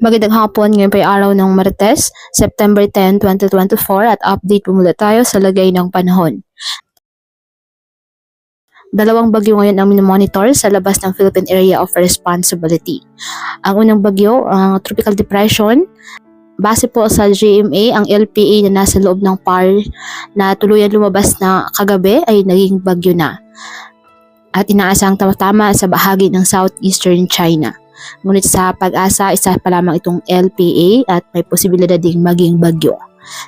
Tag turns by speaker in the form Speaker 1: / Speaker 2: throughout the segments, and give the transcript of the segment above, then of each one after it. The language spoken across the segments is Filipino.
Speaker 1: Magandang hapon, ngayon po ay araw ng Martes, September 10, 2024 at update po muna tayo sa lagay ng panahon. Dalawang bagyo ngayon ang minomonitor sa labas ng Philippine Area of Responsibility. Ang unang bagyo, ang Tropical Depression. Base po sa GMA, ang LPA na nasa loob ng PAR na tuluyan lumabas na kagabi ay naging bagyo na. At inaasahang tama sa bahagi ng southeastern China. Ngunit sa pag-asa, isa pa lamang itong LPA at may posibilidad ding maging bagyo.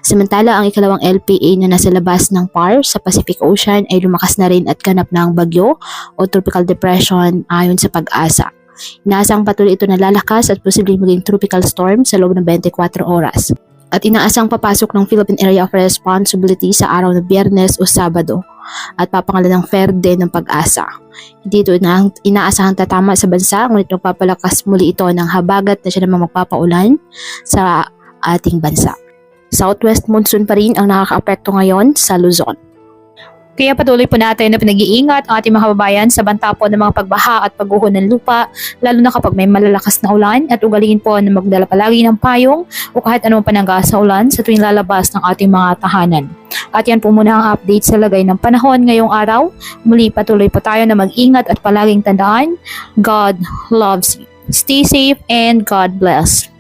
Speaker 1: Samantala, ang ikalawang LPA na nasa labas ng PAR sa Pacific Ocean ay lumakas na rin at ganap ng bagyo o tropical depression ayon sa pag-asa. Inaasang patuloy ito na lalakas at posibleng maging tropical storm sa loob ng 24 oras. At inaasang papasok ng Philippine Area of Responsibility sa araw ng Biyernes o Sabado at papangalan ng Verde ng pag-asa. Hindi ito inaasahang tatama sa bansa, ngunit magpapalakas muli ito ng habagat na siya naman magpapaulan sa ating bansa. Southwest monsoon pa rin ang nakaka-apekto ngayon sa Luzon. Kaya patuloy po natin na pinag-iingat ang ating mga kababayan sa banta po ng mga pagbaha at pagguho ng lupa, lalo na kapag may malalakas na ulan, at ugaliin po na magdala palagi ng payong o kahit anong panangga sa ulan sa tuwing lalabas ng ating mga tahanan. At yan po muna ang update sa lagay ng panahon ngayong araw. Muli patuloy po tayo na mag-ingat at palaging tandaan, God loves you. Stay safe and God bless.